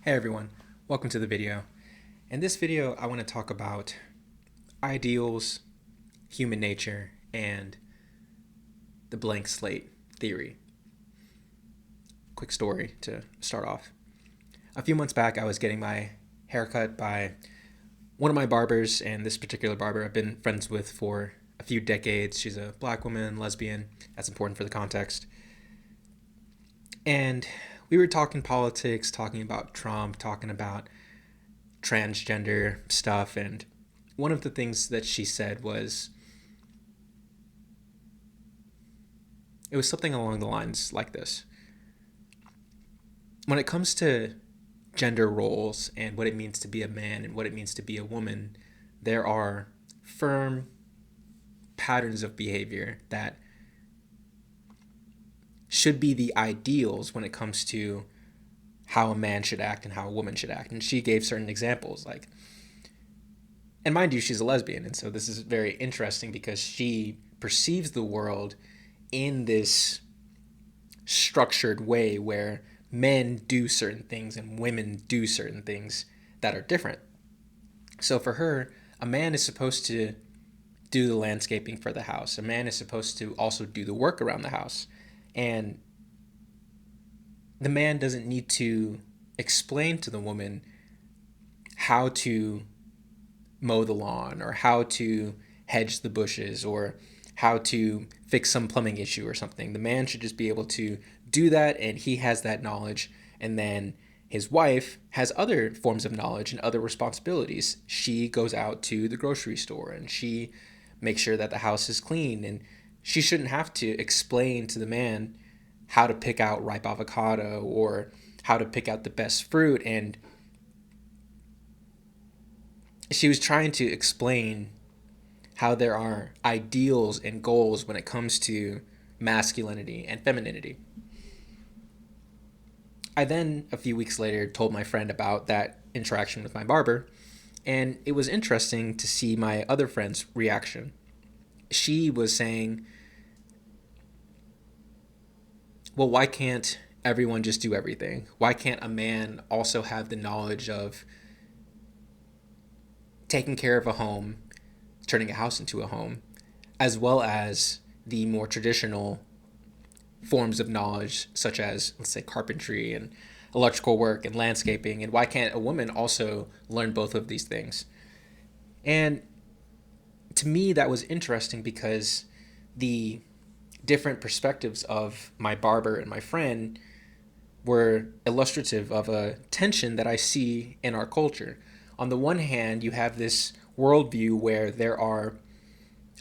Hey everyone, welcome to the video. In this video, I want to talk about ideals, human nature, and the blank slate theory. Quick story to start off. A few months back, I was getting my haircut by one of my barbers, and this particular barber I've been friends with for a few decades. She's a black woman, lesbian. That's important for the context. And we were talking politics, talking about Trump, talking about transgender stuff, and one of the things that she said was it was something along the lines like this. When it comes to gender roles and what it means to be a man and what it means to be a woman, there are firm patterns of behavior that should be the ideals when it comes to how a man should act and how a woman should act. And she gave certain examples, like, and mind you, she's a lesbian, and so this is very interesting because she perceives the world in this structured way where men do certain things and women do certain things that are different. So for her, a man is supposed to do the landscaping for the house. A man is supposed to also do the work around the house. And the man doesn't need to explain to the woman how to mow the lawn or how to hedge the bushes or how to fix some plumbing issue or something. The man should just be able to do that, and he has that knowledge. And then his wife has other forms of knowledge and other responsibilities. She goes out to the grocery store and she makes sure that the house is clean, and she shouldn't have to explain to the man how to pick out ripe avocado or how to pick out the best fruit. And she was trying to explain how there are ideals and goals when it comes to masculinity and femininity. I then, a few weeks later, told my friend about that interaction with my barber, and it was interesting to see my other friend's reaction. She was saying, well, why can't everyone just do everything? Why can't a man also have the knowledge of taking care of a home, turning a house into a home, as well as the more traditional forms of knowledge, such as, let's say, carpentry and electrical work and landscaping? And why can't a woman also learn both of these things? And to me, that was interesting because the different perspectives of my barber and my friend were illustrative of a tension that I see in our culture. On the one hand, you have this worldview where there are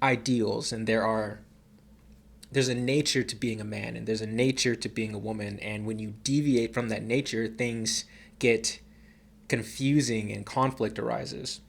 ideals and there's a nature to being a man and there's a nature to being a woman, and when you deviate from that nature, things get confusing and conflict arises.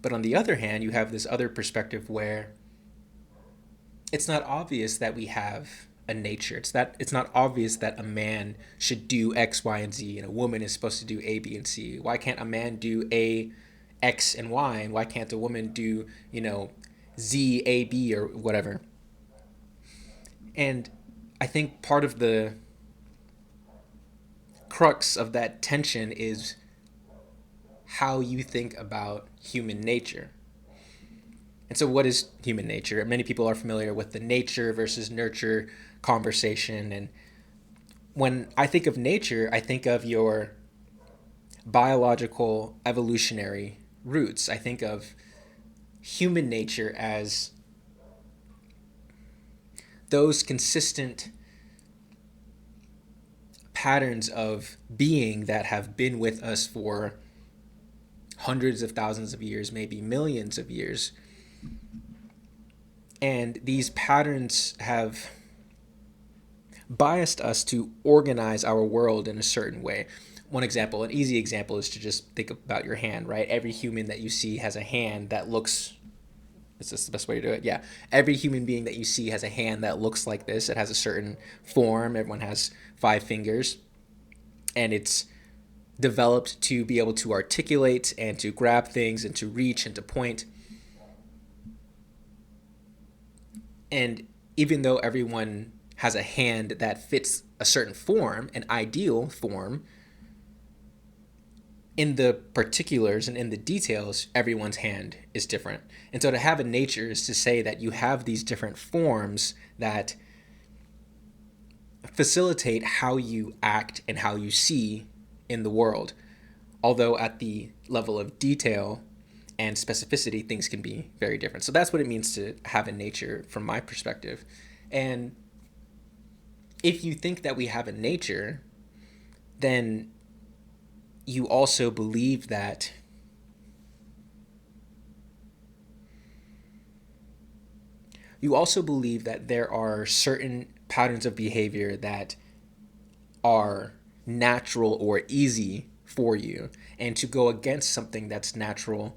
But on the other hand, you have this other perspective where it's not obvious that we have a nature. It's not obvious that a man should do X, Y, and Z, and a woman is supposed to do A, B, and C. Why can't a man do A, X, and Y, and why can't a woman do, Z, A, B, or whatever? And I think part of the crux of that tension is how you think about human nature. And so, what is human nature? Many people are familiar with the nature versus nurture conversation. And when I think of nature, I think of your biological evolutionary roots. I think of human nature as those consistent patterns of being that have been with us for hundreds of thousands of years, maybe millions of years. And these patterns have biased us to organize our world in a certain way. One example, an easy example, is to just think about your hand, right? Every human that you see has a hand that looks, is this the best way to do it? Yeah. Every human being that you see has a hand that looks like this. It has a certain form. Everyone has 5 fingers. And it's developed to be able to articulate and to grab things and to reach and to point. And even though everyone has a hand that fits a certain form, an ideal form, in the particulars and in the details, everyone's hand is different. And so to have a nature is to say that you have these different forms that facilitate how you act and how you see in the world. Although at the level of detail and specificity, things can be very different. So that's what it means to have a nature from my perspective. And if you think that we have a nature, then you also believe that there are certain patterns of behavior that are natural or easy for you, and to go against something that's natural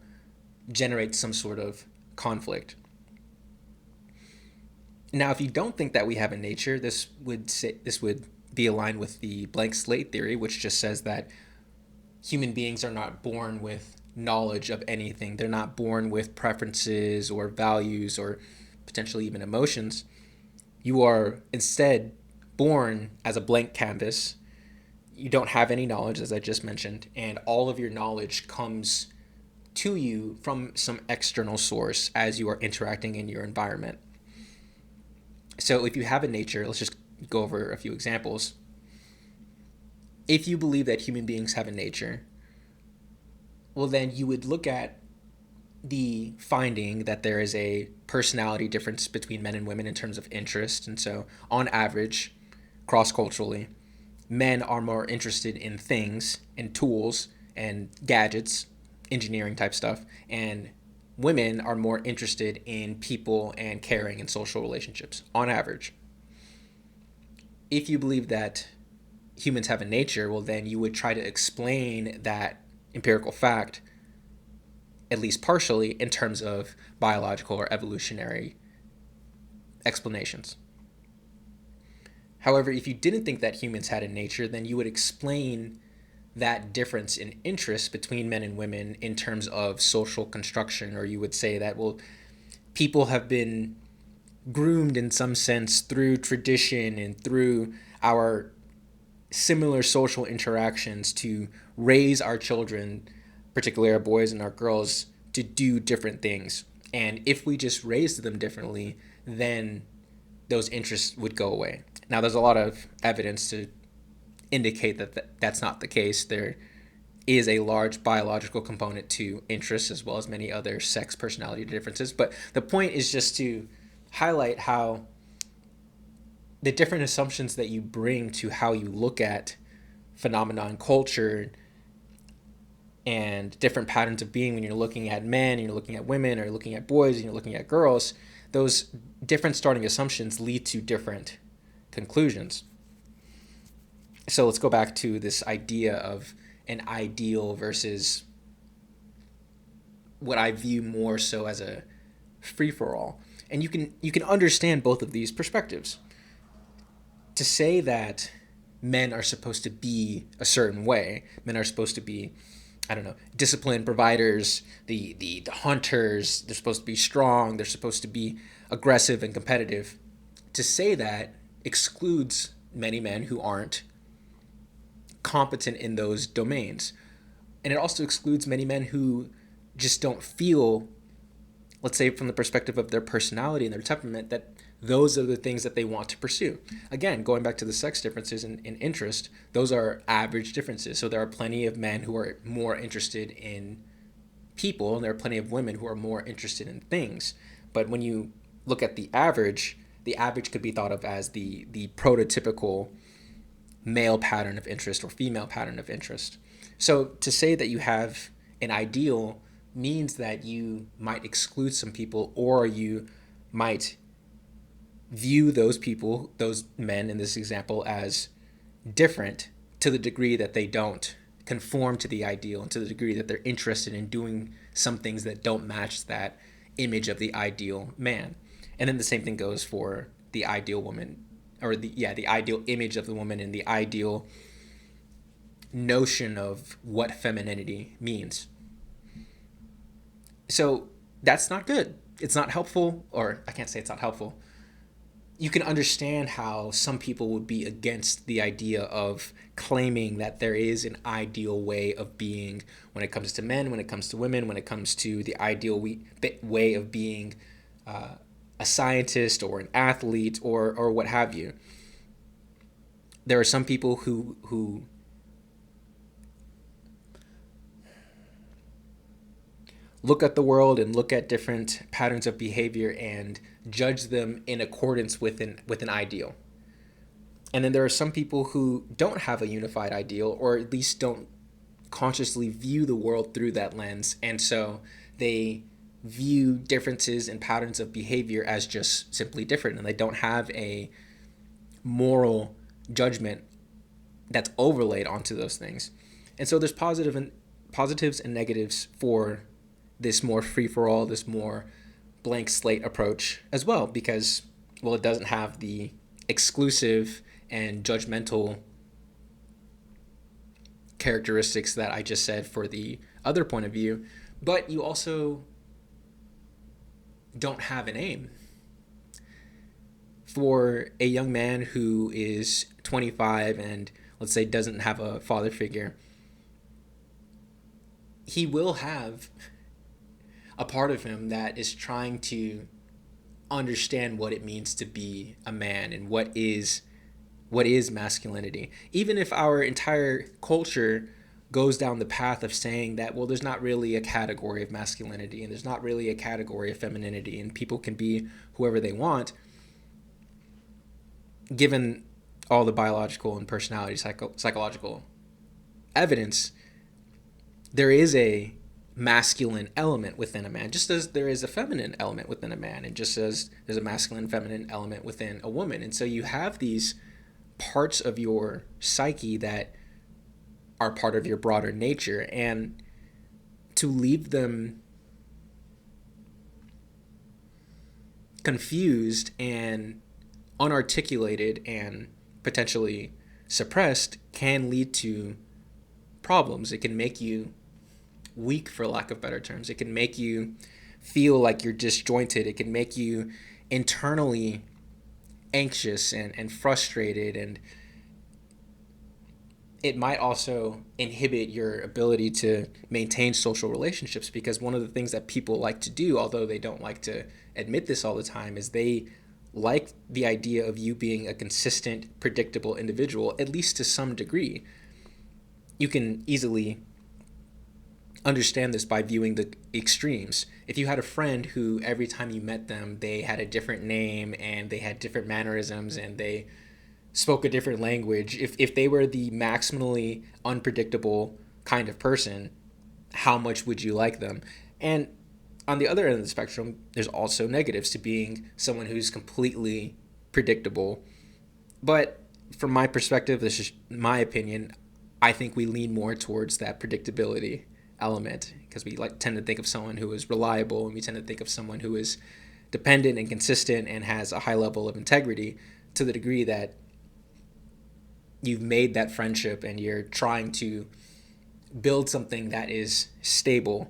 generates some sort of conflict. Now, if you don't think that we have a nature, this would be aligned with the blank slate theory, which just says that human beings are not born with knowledge of anything. They're not born with preferences or values or potentially even emotions. You are instead born as a blank canvas. You don't have any knowledge, as I just mentioned, and all of your knowledge comes to you from some external source as you are interacting in your environment. So if you have a nature, let's just go over a few examples. If you believe that human beings have a nature, well, then you would look at the finding that there is a personality difference between men and women in terms of interest. And so on average, cross-culturally, men are more interested in things and tools and gadgets, engineering type stuff, and women are more interested in people and caring and social relationships on average. If you believe that humans have a nature, well, then you would try to explain that empirical fact, at least partially, in terms of biological or evolutionary explanations. However, if you didn't think that humans had a nature, then you would explain that difference in interest between men and women in terms of social construction, or you would say that, well, people have been groomed in some sense through tradition and through our similar social interactions to raise our children, particularly our boys and our girls, to do different things. And if we just raised them differently, then those interests would go away. Now, there's a lot of evidence to indicate that that's not the case. There is a large biological component to interests as well as many other sex personality differences. But the point is just to highlight how the different assumptions that you bring to how you look at phenomena and culture and different patterns of being when you're looking at men and you're looking at women, or you're looking at boys and you're looking at girls, those different starting assumptions lead to different conclusions. So let's go back to this idea of an ideal versus what I view more so as a free-for-all. And you can understand both of these perspectives. To say that men are supposed to be a certain way, men are supposed to be, I don't know, disciplined providers, the hunters, they're supposed to be strong, they're supposed to be aggressive and competitive. To say that excludes many men who aren't competent in those domains. And it also excludes many men who just don't feel, let's say from the perspective of their personality and their temperament, that those are the things that they want to pursue. Again, going back to the sex differences in interest, those are average differences. So there are plenty of men who are more interested in people, and there are plenty of women who are more interested in things. But when you look at the average could be thought of as the prototypical male pattern of interest or female pattern of interest. So to say that you have an ideal means that you might exclude some people, or you might view those people, those men in this example, as different to the degree that they don't conform to the ideal, and to the degree that they're interested in doing some things that don't match that image of the ideal man. And then the same thing goes for the ideal woman, or the ideal image of the woman and the ideal notion of what femininity means. So that's not good. It's not helpful, or I can't say it's not helpful. you can understand how some people would be against the idea of claiming that there is an ideal way of being when it comes to men, when it comes to women, when it comes to the ideal way of being a scientist or an athlete or what have you. There are some people who look at the world and look at different patterns of behavior and judge them in accordance with an ideal. And then there are some people who don't have a unified ideal, or at least don't consciously view the world through that lens. And so they view differences and patterns of behavior as just simply different. And they don't have a moral judgment that's overlaid onto those things. And so there's positives and negatives for this more free for all, this more blank slate approach as well, because, well, it doesn't have the exclusive and judgmental characteristics that I just said for the other point of view, but you also don't have an aim. For a young man who is 25 and, let's say, doesn't have a father figure, he will have a part of him that is trying to understand what it means to be a man and what is masculinity. Even if our entire culture goes down the path of saying that, well, there's not really a category of masculinity and there's not really a category of femininity and people can be whoever they want, given all the biological and personality psychological evidence, there is a masculine element within a man, just as there is a feminine element within a man, and just as there's a masculine feminine element within a woman. And so you have these parts of your psyche that are part of your broader nature, and to leave them confused and unarticulated and potentially suppressed can lead to problems. It can make you weak, for lack of better terms. It can make you feel like you're disjointed. It can make you internally anxious and frustrated, and it might also inhibit your ability to maintain social relationships, because one of the things that people like to do, although they don't like to admit this all the time, is they like the idea of you being a consistent, predictable individual, at least to some degree. You can easily understand this by viewing the extremes. If you had a friend who every time you met them, they had a different name and they had different mannerisms and they spoke a different language, if they were the maximally unpredictable kind of person, how much would you like them? And on the other end of the spectrum, there's also negatives to being someone who's completely predictable. But from my perspective, this is my opinion, I think we lean more towards that predictability element, because we tend to think of someone who is reliable, and we tend to think of someone who is dependent and consistent and has a high level of integrity, to the degree that you've made that friendship and you're trying to build something that is stable,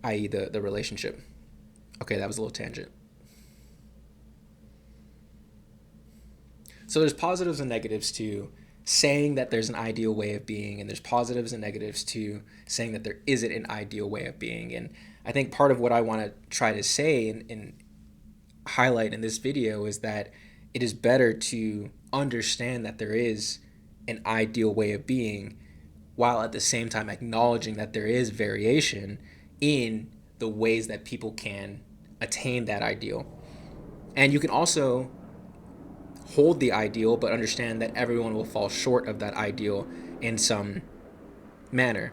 i.e. the relationship. Okay, that was a little tangent. So there's positives and negatives to saying that there's an ideal way of being, and there's positives and negatives to saying that there isn't an ideal way of being. And I think part of what I want to try to say and highlight in this video is that it is better to understand that there is an ideal way of being, while at the same time acknowledging that there is variation in the ways that people can attain that ideal. And you can also hold the ideal, but understand that everyone will fall short of that ideal in some manner.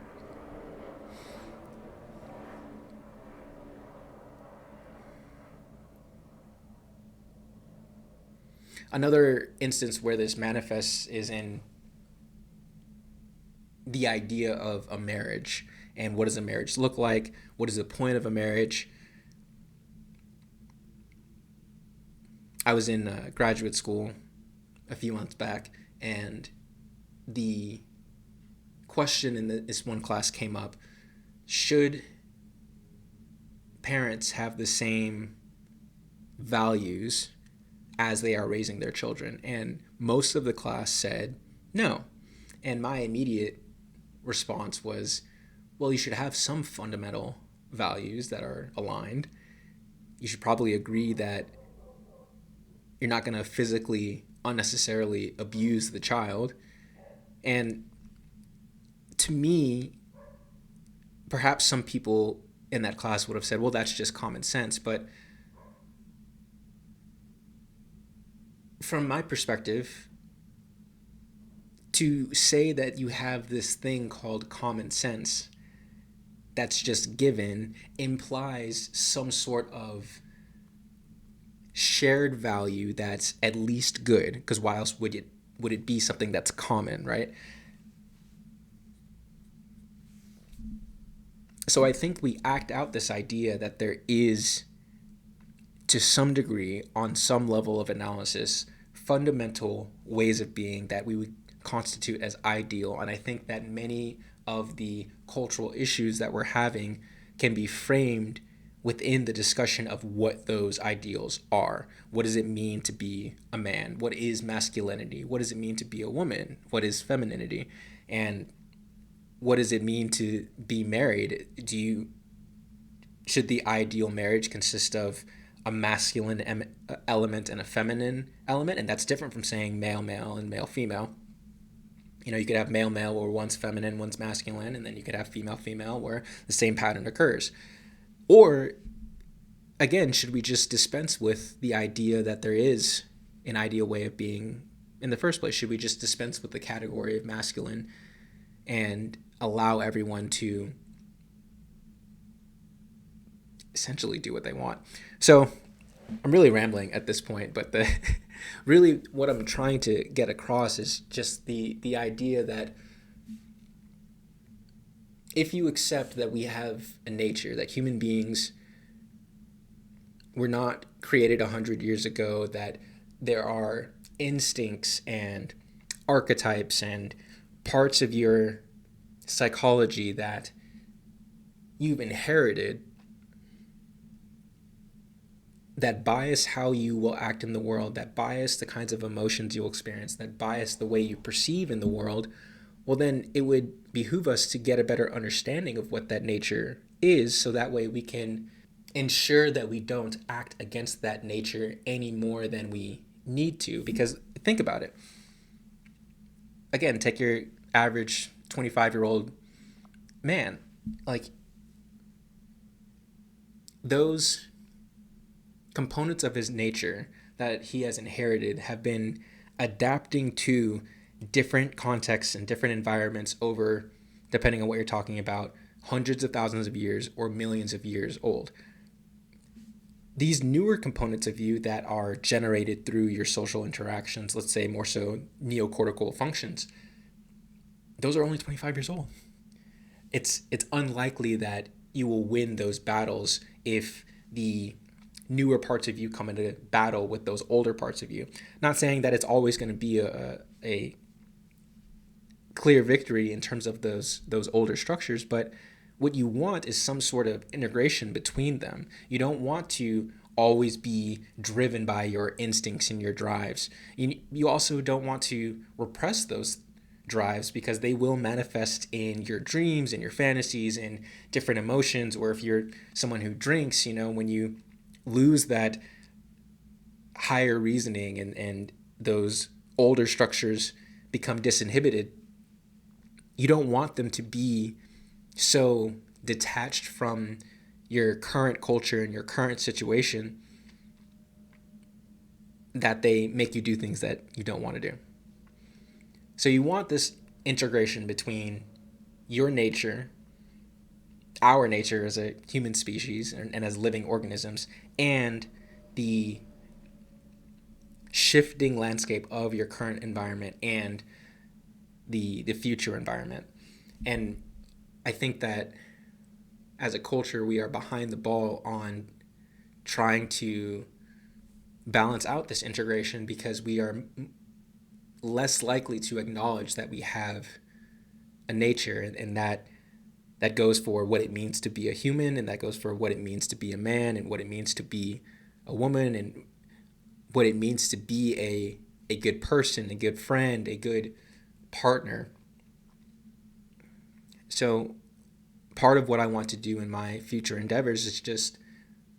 Another instance where this manifests is in the idea of a marriage, and what does a marriage look like? What is the point of a marriage? I was in graduate school a few months back, and the question in this one class came up: should parents have the same values as they are raising their children? And most of the class said no. And my immediate response was, well, you should have some fundamental values that are aligned. You should probably agree that you're not going to physically unnecessarily abuse the child. And to me, perhaps some people in that class would have said, well, that's just common sense. But from my perspective, to say that you have this thing called common sense that's just given implies some sort of shared value that's at least good, because why else would it be something that's common, right? So I think we act out this idea that there is, to some degree, on some level of analysis, fundamental ways of being that we would constitute as ideal. And I think that many of the cultural issues that we're having can be framed within the discussion of what those ideals are. What does it mean to be a man? What is masculinity? What does it mean to be a woman? What is femininity? And what does it mean to be married? Should the ideal marriage consist of a masculine element and a feminine element? And that's different from saying male male and male female. You could have male male where one's feminine, one's masculine, and then you could have female female where the same pattern occurs. Or, again, should we just dispense with the idea that there is an ideal way of being in the first place? Should we just dispense with the category of masculine and allow everyone to essentially do what they want? So I'm really rambling at this point, but really what I'm trying to get across is just the idea that if you accept that we have a nature, that human beings were not created 100 years ago, that there are instincts and archetypes and parts of your psychology that you've inherited that bias how you will act in the world, that bias the kinds of emotions you'll experience, that bias the way you perceive in the world, well, then it would behoove us to get a better understanding of what that nature is, so that way we can ensure that we don't act against that nature any more than we need to. Because think about it. Again, take your average 25-year-old man. Like, those components of his nature that he has inherited have been adapting to different contexts and different environments over, depending on what you're talking about, hundreds of thousands of years or millions of years old. These newer components of you that are generated through your social interactions, let's say more so neocortical functions, those are only 25 years old. It's unlikely that you will win those battles if the newer parts of you come into battle with those older parts of you. Not saying that it's always going to be a clear victory in terms of those older structures, but what you want is some sort of integration between them. You don't want to always be driven by your instincts and your drives. You also don't want to repress those drives, because they will manifest in your dreams and your fantasies and different emotions. Or if you're someone who drinks, when you lose that higher reasoning and those older structures become disinhibited, you don't want them to be so detached from your current culture and your current situation that they make you do things that you don't want to do. So you want this integration between your nature, our nature as a human species and as living organisms, and the shifting landscape of your current environment and the future environment. And I think that as a culture, we are behind the ball on trying to balance out this integration, because we are less likely to acknowledge that we have a nature, and that goes for what it means to be a human, and that goes for what it means to be a man, and what it means to be a woman, and what it means to be a good person, a good friend, a good partner. So part of what I want to do in my future endeavors is just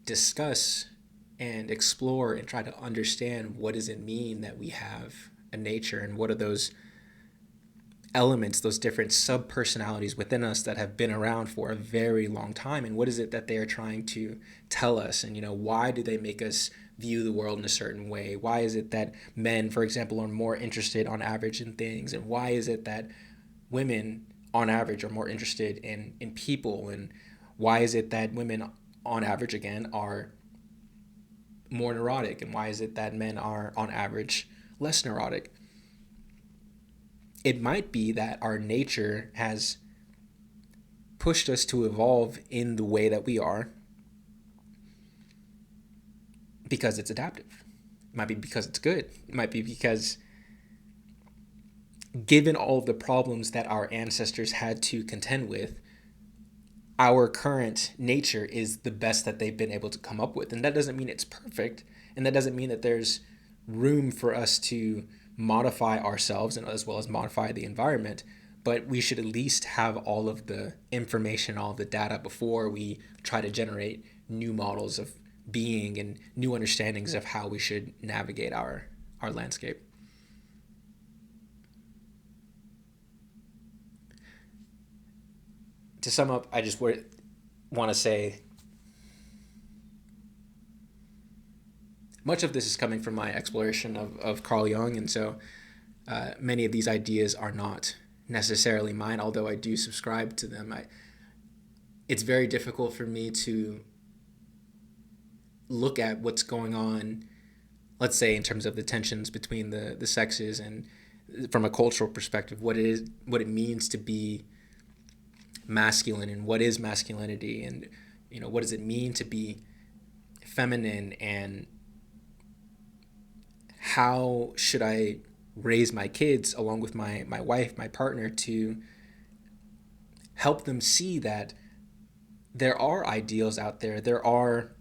discuss and explore and try to understand, what does it mean that we have a nature, and what are those elements, those different sub personalities within us that have been around for a very long time, and what is it that they are trying to tell us, and why do they make us view the world in a certain way? Why is it that men, for example, are more interested on average in things, and why is it that women on average are more interested in people, and why is it that women on average again are more neurotic, and why is it that men are on average less neurotic? It might be that our nature has pushed us to evolve in the way that we are because it's adaptive. It might be because it's good. It might be because, given all of the problems that our ancestors had to contend with, our current nature is the best that they've been able to come up with. And that doesn't mean it's perfect. And that doesn't mean that there's room for us to modify ourselves and as well as modify the environment. But we should at least have all of the information, all of the data before we try to generate new models of being and new understandings of how we should navigate our landscape. To sum up, I just want to say much of this is coming from my exploration of Carl Jung, and so many of these ideas are not necessarily mine, although I do subscribe to them. It's very difficult for me to look at what's going on, let's say in terms of the tensions between the sexes, and from a cultural perspective, what it means to be masculine, and what is masculinity, and what does it mean to be feminine, and how should I raise my kids along with my wife, my partner, to help them see that there are ideals out there. There are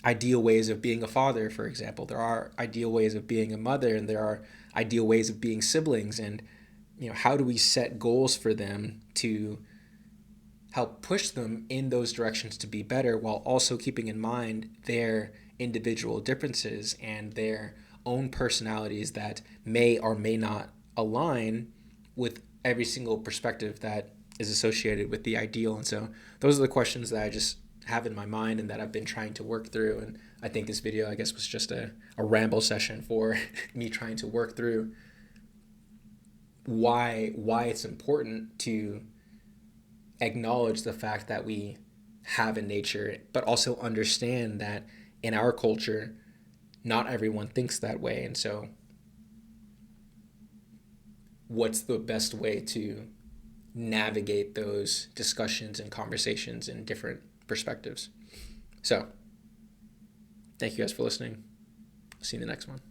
ideal ways of being a father, for example. There are ideal ways of being a mother, and there are ideal ways of being siblings. And how do we set goals for them to help push them in those directions to be better, while also keeping in mind their individual differences and their own personalities that may or may not align with every single perspective that is associated with the ideal. And so those are the questions that I just have in my mind and that I've been trying to work through. And I think this video, I guess, was just a ramble session for me trying to work through why it's important to acknowledge the fact that we have a nature, but also understand that in our culture, not everyone thinks that way. And so what's the best way to navigate those discussions and conversations in different perspectives? So thank you guys for listening. See you in the next one.